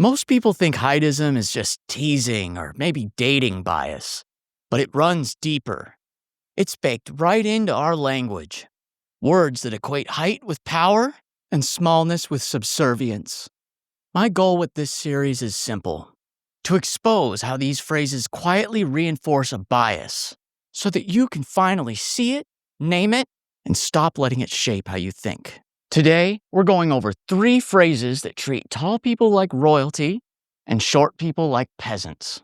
Most people think Heightism is just teasing or maybe dating bias, but it runs deeper. It's baked right into our language. Words that equate height with power and smallness with subservience. My goal with this series is simple: to expose how these phrases quietly reinforce a bias so that you can finally see it, name it, and stop letting it shape how you think. Today, we're going over 3 phrases that treat tall people like royalty and short people like peasants.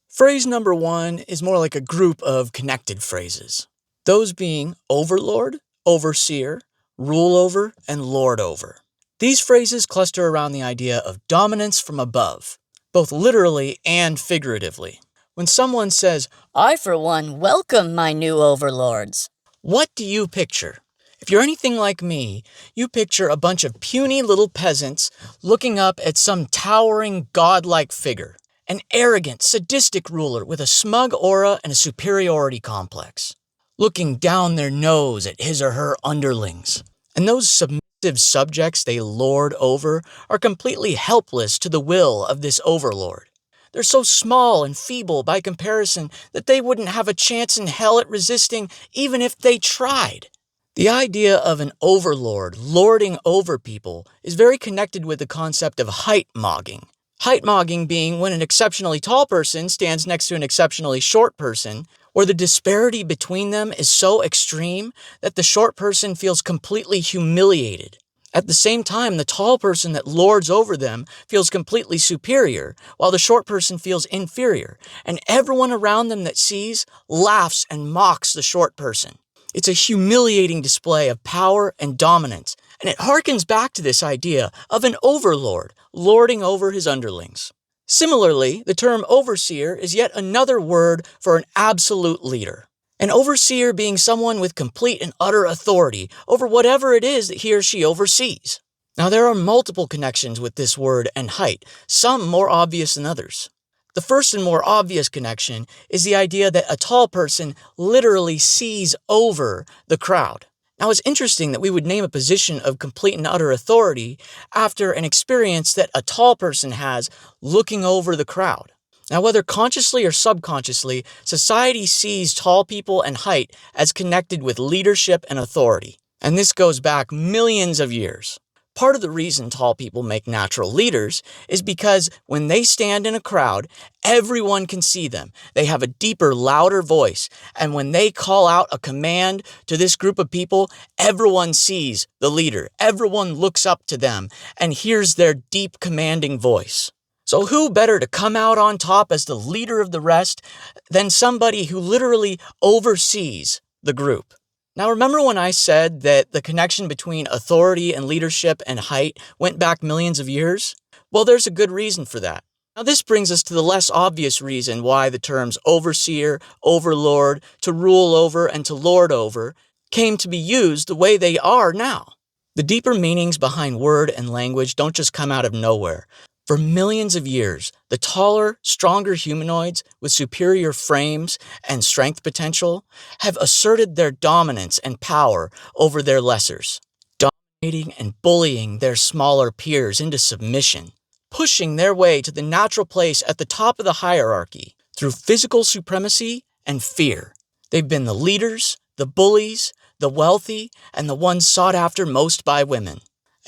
Phrase number 1 is more like a group of connected phrases. Those being overlord, overseer, rule over, and lord over. These phrases cluster around the idea of dominance from above, both literally and figuratively. When someone says, I, for one, welcome my new overlords. what do you picture? If you're anything like me, you picture a bunch of puny little peasants looking up at some towering godlike figure, an arrogant, sadistic ruler with a smug aura and a superiority complex, looking down their nose at his or her underlings. And those submissive subjects they lord over are completely helpless to the will of this overlord. They're so small and feeble by comparison that they wouldn't have a chance in hell at resisting even if they tried. The idea of an overlord lording over people is very connected with the concept of height-mogging. Height-mogging being when an exceptionally tall person stands next to an exceptionally short person, where the disparity between them is so extreme that the short person feels completely humiliated. At the same time, the tall person that lords over them feels completely superior, while the short person feels inferior, and everyone around them that sees laughs and mocks the short person. It's a humiliating display of power and dominance, and it harkens back to this idea of an overlord lording over his underlings. Similarly, the term overseer is yet another word for an absolute leader. An overseer being someone with complete and utter authority over whatever it is that he or she oversees. Now, there are multiple connections with this word and height, some more obvious than others. The first and more obvious connection is the idea that a tall person literally sees over the crowd. Now, it's interesting that we would name a position of complete and utter authority after an experience that a tall person has looking over the crowd. Now, whether consciously or subconsciously, society sees tall people and height as connected with leadership and authority. And this goes back millions of years. Part of the reason tall people make natural leaders is because when they stand in a crowd, everyone can see them. They have a deeper, louder voice. And when they call out a command to this group of people, everyone sees the leader. Everyone looks up to them and hears their deep, commanding voice. So who better to come out on top as the leader of the rest than somebody who literally oversees the group? Now, remember when I said that the connection between authority and leadership and height went back millions of years? Well, there's a good reason for that. Now, this brings us to the less obvious reason why the terms overseer, overlord, to rule over, and to lord over came to be used the way they are now. The deeper meanings behind word and language don't just come out of nowhere. For millions of years, the taller, stronger humanoids with superior frames and strength potential have asserted their dominance and power over their lessers, dominating and bullying their smaller peers into submission, pushing their way to the natural place at the top of the hierarchy through physical supremacy and fear. They've been the leaders, the bullies, the wealthy, and the ones sought after most by women.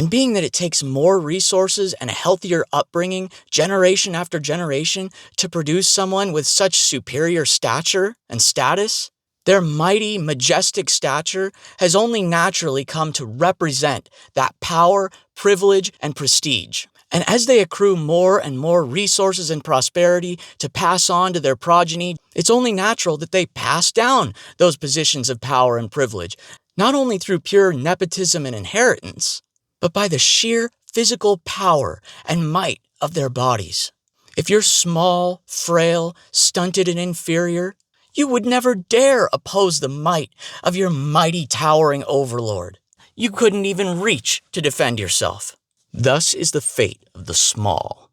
And being that it takes more resources and a healthier upbringing generation after generation to produce someone with such superior stature and status, their mighty, majestic stature has only naturally come to represent that power, privilege, and prestige. And as they accrue more and more resources and prosperity to pass on to their progeny, it's only natural that they pass down those positions of power and privilege, not only through pure nepotism and inheritance, but by the sheer physical power and might of their bodies. If you're small, frail, stunted, and inferior, you would never dare oppose the might of your mighty towering overlord. You couldn't even reach to defend yourself. Thus is the fate of the small.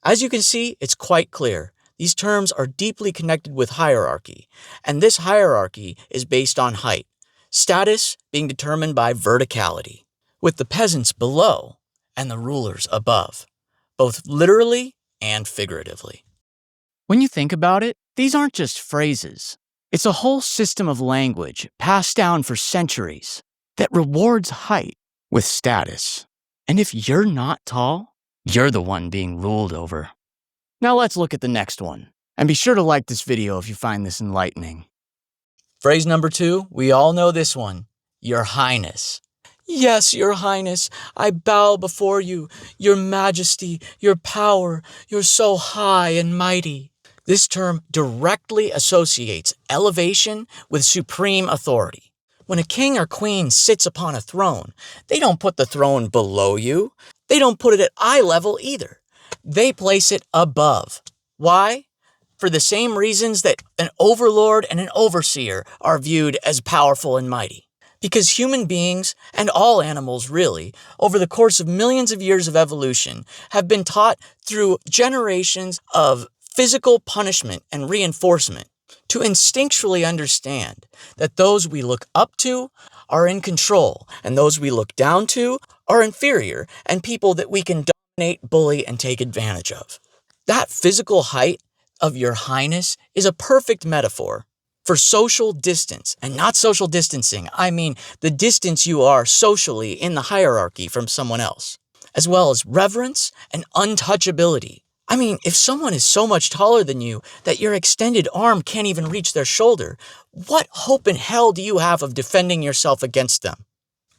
As you can see, it's quite clear. These terms are deeply connected with hierarchy, and this hierarchy is based on height, status being determined by verticality, with the peasants below and the rulers above. both literally and figuratively. When you think about it, these aren't just phrases. It's a whole system of language passed down for centuries that rewards height with status. And if you're not tall, you're the one being ruled over. Now let's look at the next one. And be sure to like this video if you find this enlightening. Phrase number 2, we all know this one. Your Highness. Yes, Your Highness, I bow before you, Your Majesty, Your power, you're so high and mighty. This term directly associates elevation with supreme authority. When a king or queen sits upon a throne, they don't put the throne below you. They don't put it at eye level either. They place it above. Why? For the same reasons that an overlord and an overseer are viewed as powerful and mighty. Because human beings, and all animals really, over the course of millions of years of evolution, have been taught through generations of physical punishment and reinforcement to instinctually understand that those we look up to are in control, and those we look down to are inferior and people that we can dominate, bully, and take advantage of. That physical height of Your Highness is a perfect metaphor for social distance, and not social distancing. I mean the distance you are socially in the hierarchy from someone else, as well as reverence and untouchability. I mean, if someone is so much taller than you that your extended arm can't even reach their shoulder, what hope in hell do you have of defending yourself against them?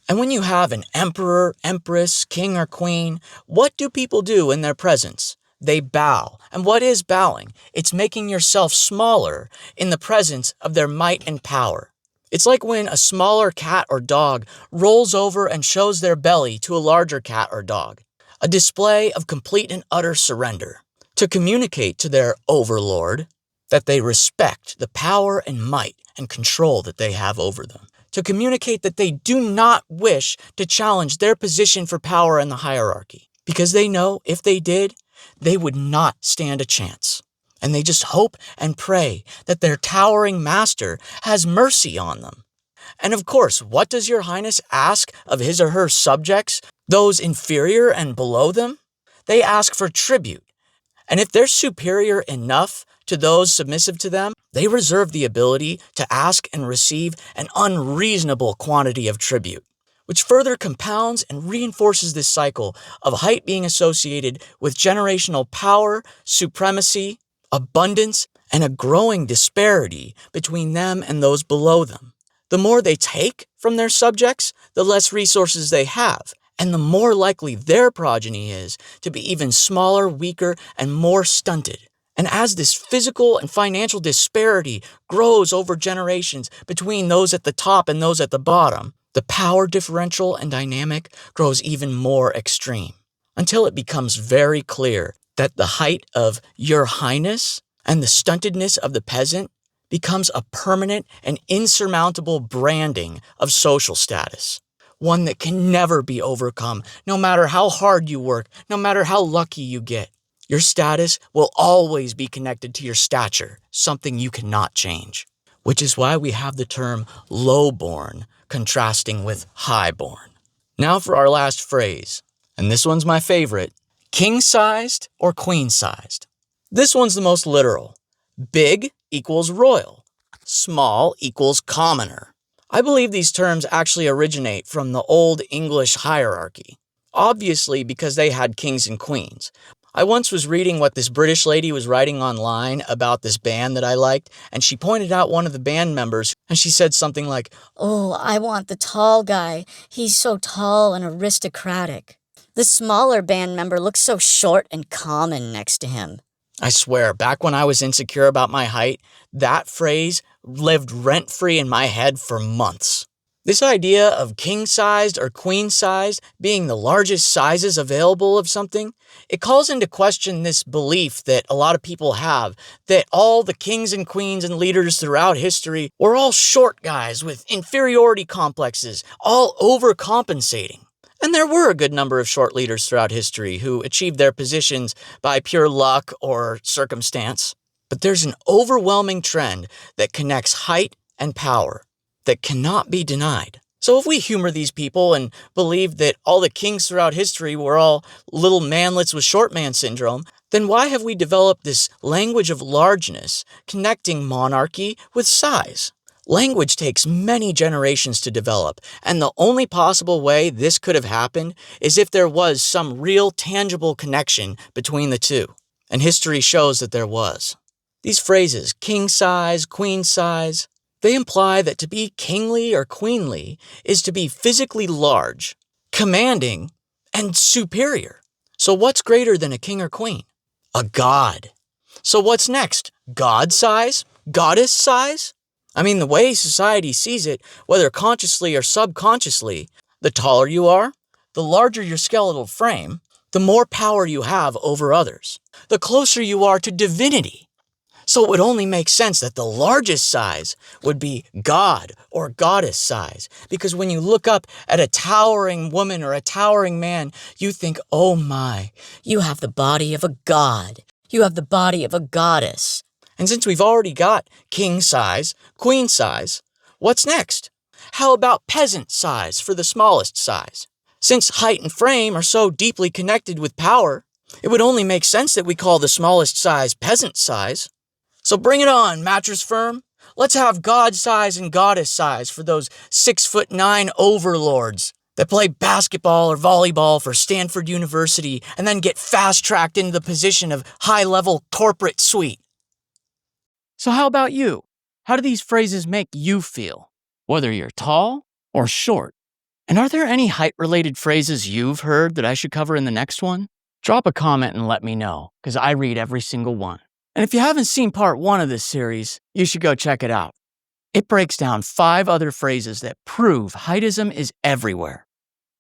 And when you have an emperor, empress, king, or queen, what do people do in their presence? They bow. And what is bowing? It's making yourself smaller in the presence of their might and power. It's like when a smaller cat or dog rolls over and shows their belly to a larger cat or dog. A display of complete and utter surrender. To communicate to their overlord that they respect the power and might and control that they have over them. To communicate that they do not wish to challenge their position for power in the hierarchy. Because they know if they did, they would not stand a chance. And they just hope and pray that their towering master has mercy on them. And of course, what does Your Highness ask of his or her subjects, those inferior and below them? They ask for tribute. And if they're superior enough to those submissive to them, they reserve the ability to ask and receive an unreasonable quantity of tribute, which further compounds and reinforces this cycle of height being associated with generational power, supremacy, abundance, and a growing disparity between them and those below them. The more they take from their subjects, the less resources they have, and the more likely their progeny is to be even smaller, weaker, and more stunted. And as this physical and financial disparity grows over generations between those at the top and those at the bottom, the power differential and dynamic grows even more extreme, until it becomes very clear that the height of Your Highness and the stuntedness of the peasant becomes a permanent and insurmountable branding of social status, one that can never be overcome, no matter how hard you work, no matter how lucky you get. Your status will always be connected to your stature, something you cannot change, which is why we have the term lowborn contrasting with highborn. Now for our last phrase, and this one's my favorite, king-sized or queen-sized. This one's the most literal. Big equals royal. Small equals commoner. I believe these terms actually originate from the Old English hierarchy, obviously because they had kings and queens. I once was reading what this British lady was writing online about this band that I liked, and she pointed out one of the band members, and she said something like, "Oh, I want the tall guy. He's so tall and aristocratic. The smaller band member looks so short and common next to him." I swear, back when I was insecure about my height, that phrase lived rent-free in my head for months. This idea of king-sized or queen-sized being the largest sizes available of something, it calls into question this belief that a lot of people have that all the kings and queens and leaders throughout history were all short guys with inferiority complexes, all overcompensating. And there were a good number of short leaders throughout history who achieved their positions by pure luck or circumstance. But there's an overwhelming trend that connects height and power that cannot be denied. So if we humor these people and believe that all the kings throughout history were all little manlets with short man syndrome, then why have we developed this language of largeness connecting monarchy with size? Language takes many generations to develop, and the only possible way this could have happened is if there was some real tangible connection between the two. And history shows that there was. These phrases, king size, queen size, they imply that to be kingly or queenly is to be physically large, commanding, and superior. So what's greater than a king or queen? A god. So what's next? God size? Goddess size? I mean, the way society sees it, whether consciously or subconsciously, the taller you are, the larger your skeletal frame, the more power you have over others, the closer you are to divinity. So it would only make sense that the largest size would be God or goddess size, because when you look up at a towering woman or a towering man, you think, oh my, You have the body of a god. You have the body of a goddess. And since we've already got king size, queen size, what's next? How about peasant size for the smallest size? Since height and frame are so deeply connected with power, it would only make sense that we call the smallest size peasant size. So bring it on, mattress firm. Let's have god size and goddess size for those 6'9" overlords that play basketball or volleyball for Stanford University and then get fast-tracked into the position of high-level corporate suite. So how about you? How do these phrases make you feel? Whether you're tall or short? And are there any height-related phrases you've heard that I should cover in the next one? Drop a comment and let me know, because I read every single one. And if you haven't seen part 1 of this series, you should go check it out. It breaks down 5 other phrases that prove Heightism is everywhere.